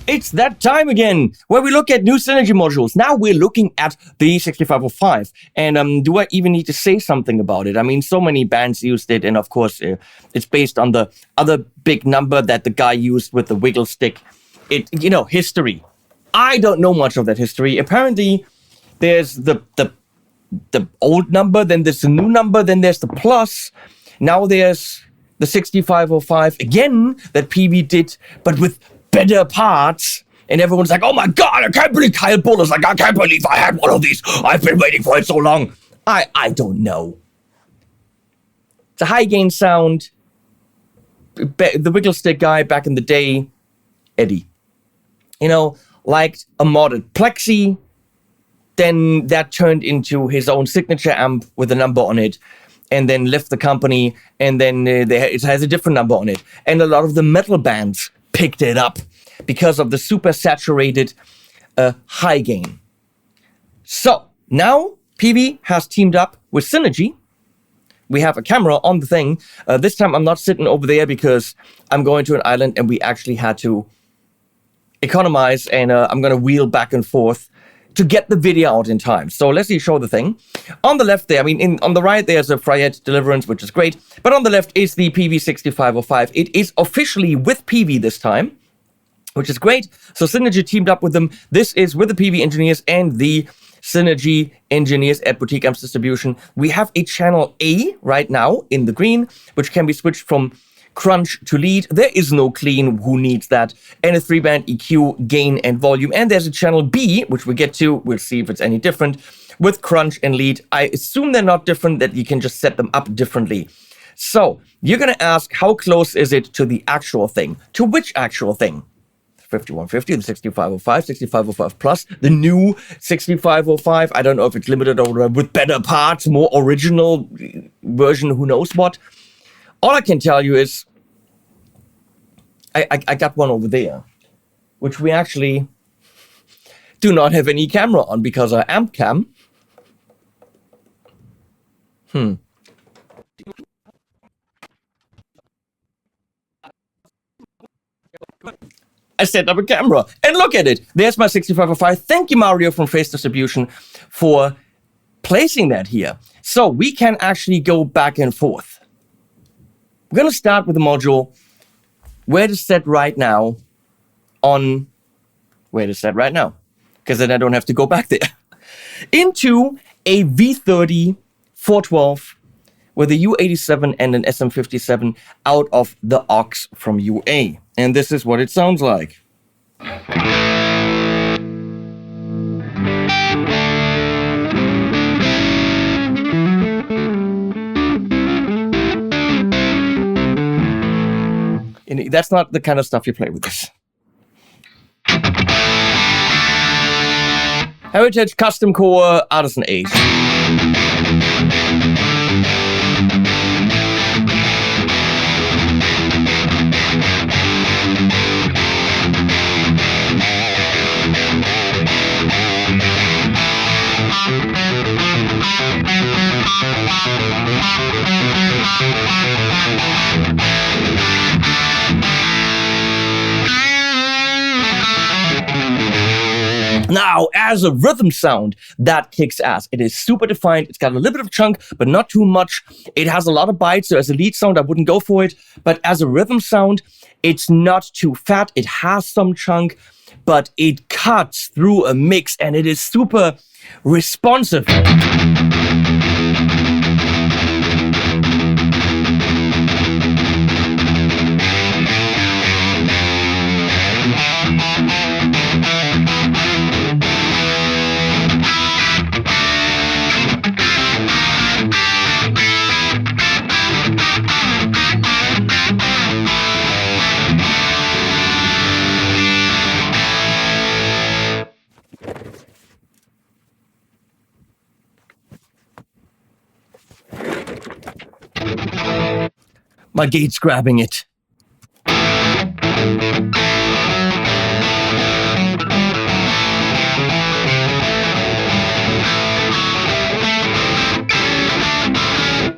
It's that time again where we look at new Synergy modules. Now we're looking at the 6505. And do I even need to say something about it? I mean, so many bands used it. And of course, it's based on the other big number that the guy used with the wiggle stick. History. I don't know much of that history. Apparently, there's the old number, then there's the new number, then there's the plus. Now there's the 6505 again that Peavey did, but with better parts, and everyone's like, oh my god, I can't believe Kyle Buller's like, I can't believe I had one of these. I've been waiting for it so long. I don't know. It's a high gain sound. The wiggle stick guy back in the day, Eddie, liked a modded Plexi. Then that turned into his own signature amp with a number on it, and then left the company, and then it has a different number on it. And a lot of the metal bands picked it up because of the super saturated high gain. So now Peavey has teamed up with Synergy. We have a camera on the thing. This time I'm not sitting over there because I'm going to an island and we actually had to economize, and I'm going to wheel back and forth to get the video out in time. So let's see, show the thing. On the left there, on the right, there's a Fryette Deliverance, which is great. But on the left is the Peavey 6505. It is officially with Peavey this time, which is great. So Synergy teamed up with them. This is with the Peavey engineers and the Synergy engineers at Boutique Amps Distribution. We have a channel A right now in the green, which can be switched from crunch to lead. There is no clean, who needs that? And a 3-band EQ, gain and volume. And there's a channel B, which we get to, we'll see if it's any different, with crunch and lead. I assume they're not different, that you can just set them up differently. So you're gonna ask, how close is it to the actual thing? To which actual thing? 5150, the 6505, 6505 plus, the new 6505. I don't know if it's limited or with better parts, more original version, who knows what. All I can tell you is I got one over there, which we actually do not have any camera on because our amp cam. I set up a camera and look at it. There's my 6505. Thank you, Mario from Face Distribution, for placing that here. So we can actually go back and forth. We're going to start with the module, where to set right now, because then I don't have to go back there, into a V30 412 with a U87 and an SM57 out of the aux from UA. And this is what it sounds like. And that's not the kind of stuff you play with this. Heritage Custom Core Artisan Ace. Now, as a rhythm sound, that kicks ass. It is super defined. It's got a little bit of chunk, but not too much. It has a lot of bites, so as a lead sound, I wouldn't go for it. But as a rhythm sound, it's not too fat. It has some chunk, but it cuts through a mix, and it is super responsive. My gate's grabbing it.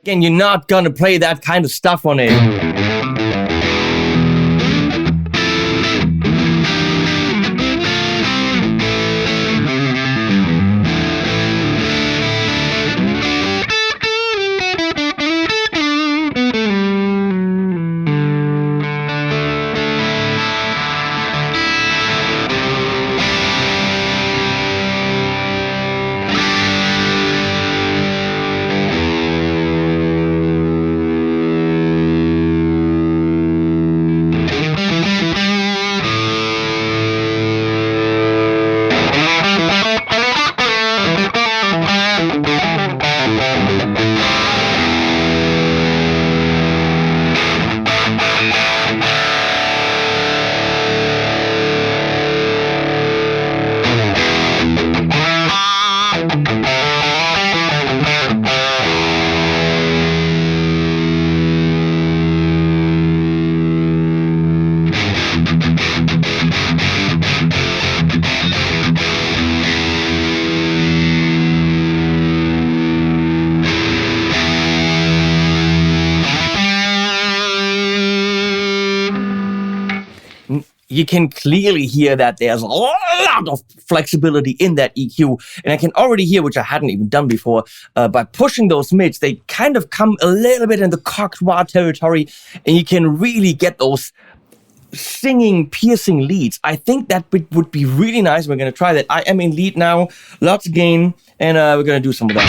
Again, you're not gonna play that kind of stuff on it. you can clearly hear that there's a lot of flexibility in that EQ. And I can already hear, which I hadn't even done before, by pushing those mids, they kind of come a little bit in the cocktail territory, and you can really get those singing, piercing leads. I think that would be really nice. We're going to try that. I am in lead now, lots of gain, and we're going to do some of that.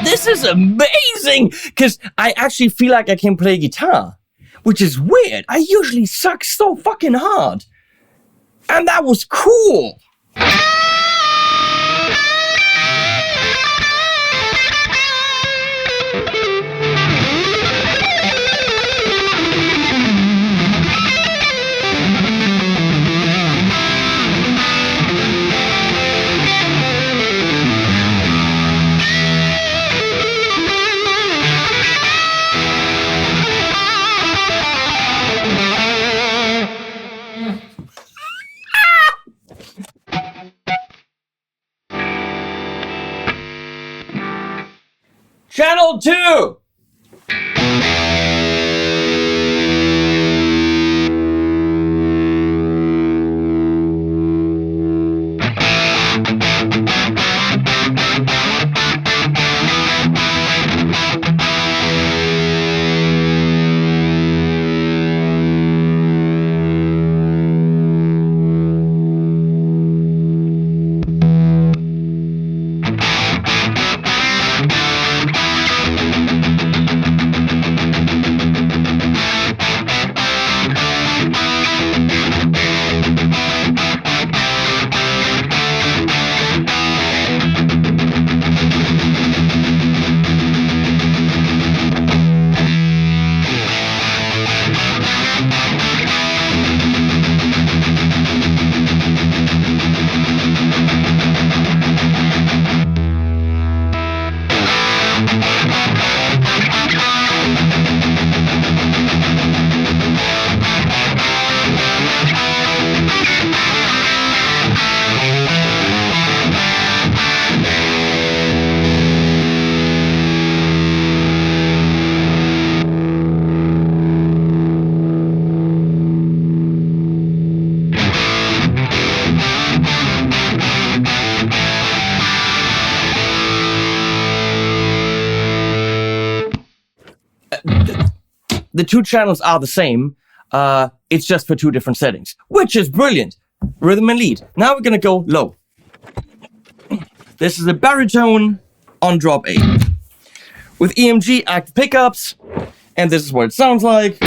This is amazing, because I actually feel like I can play guitar, which is weird. I usually suck so fucking hard. And that was cool. Channel 2! The two channels are the same. It's just for two different settings, which is brilliant. Rhythm and lead. Now we're gonna go low. This is a baritone on drop A with EMG active pickups, and this is what it sounds like.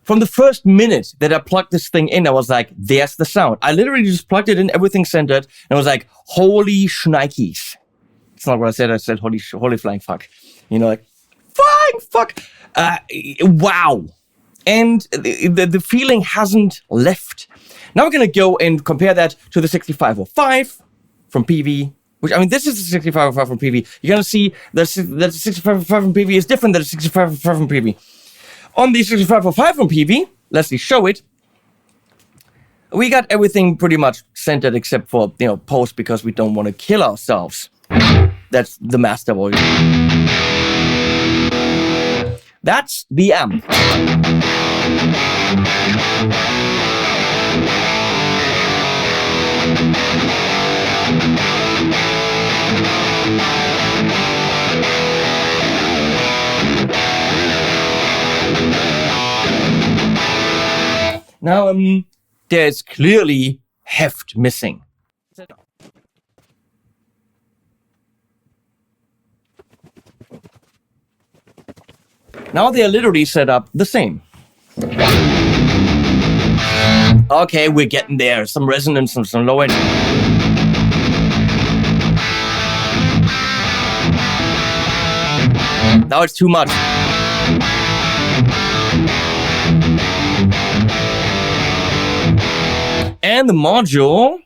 from the first minute that I plugged this thing in, I was like, there's the sound. I literally just plugged it in, everything centered, and I was like, holy shnikes. It's not what I said holy flying fuck. You know, like, flying fuck. Wow. And the feeling hasn't left. Now we're going to go and compare that to the 6505 from Peavey, which, I mean, this is the 6505 from Peavey. You're going to see that the 6505 from Peavey is different than the 6505 from Peavey. On the 6505 from Peavey, let's show it. We got everything pretty much centered except for, you know, post, because we don't want to kill ourselves. That's the master volume. That's the amp. Now, there's clearly heft missing. Now they are literally set up the same. Okay, we're getting there. Some resonance and some low end. Now it's too much. And the module.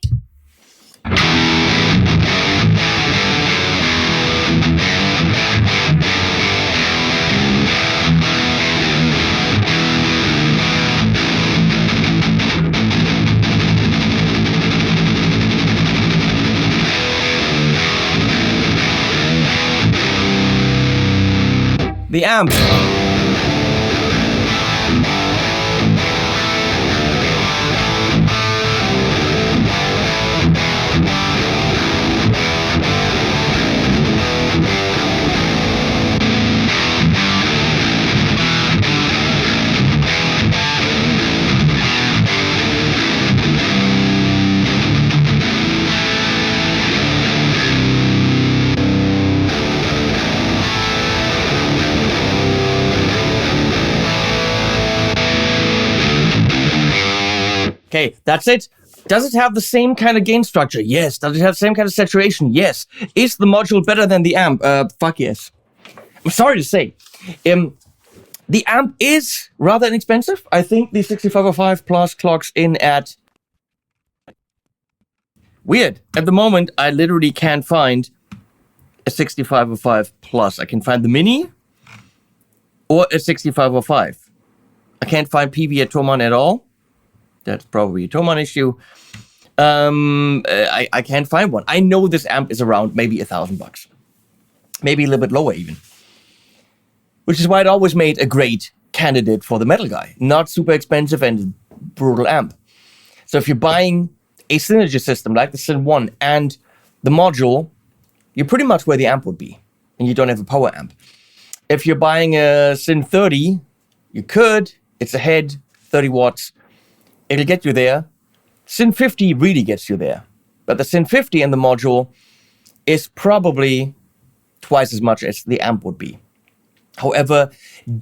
The amp. Okay, that's it. Does it have the same kind of gain structure? Yes. Does it have the same kind of saturation? Yes. Is the module better than the amp? Fuck yes. I'm sorry to say. The amp is rather inexpensive. I think the 6505 Plus clocks in at... Weird. At the moment, I literally can't find a 6505 Plus. I can find the Mini or a 6505. I can't find Peavey at Thomann at all. That's probably a Thomann issue. I can't find one. I know this amp is around maybe $1,000. Maybe a little bit lower even. Which is why it always made a great candidate for the metal guy. Not super expensive and brutal amp. So if you're buying a Synergy system like the Syn 1 and the module, you're pretty much where the amp would be. And you don't have a power amp. If you're buying a Syn 30, you could. It's a head, 30 watts. It'll get you there. Syn 50 really gets you there. But the Syn 50 and the module is probably twice as much as the amp would be. However,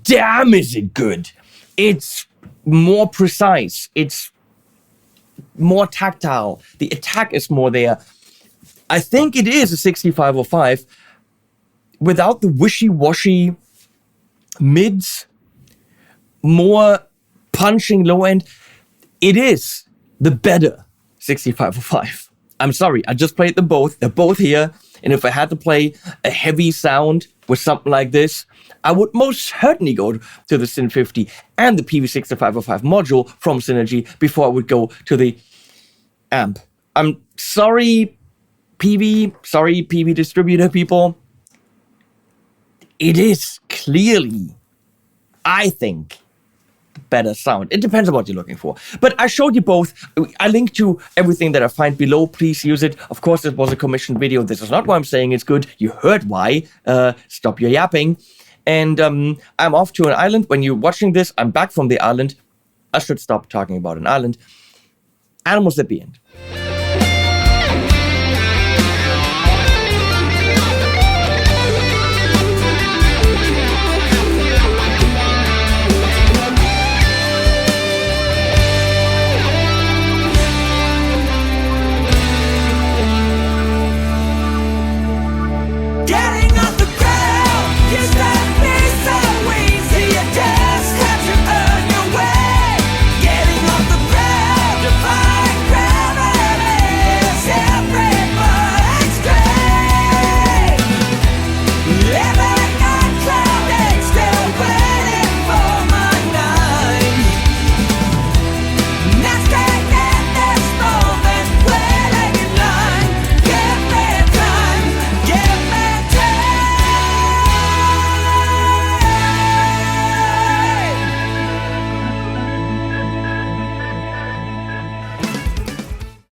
damn is it good. It's more precise. It's more tactile. The attack is more there. I think it is a 6505 without the wishy-washy mids, more punching low end. It is the better 6505. I'm sorry, I just played them both. They're both here. And if I had to play a heavy sound with something like this, I would most certainly go to the Syn 50 and the Peavey 6505 module from Synergy before I would go to the amp. I'm sorry, Peavey. Sorry, Peavey distributor people. It is clearly, I think, better sound. It depends on what you're looking for. But I showed you both. I linked to everything that I find below. Please use it. Of course, this was a commissioned video. This is not why I'm saying it's good. You heard why. Stop your yapping. And I'm off to an island. When you're watching this, I'm back from the island. I should stop talking about an island. Animals at the end.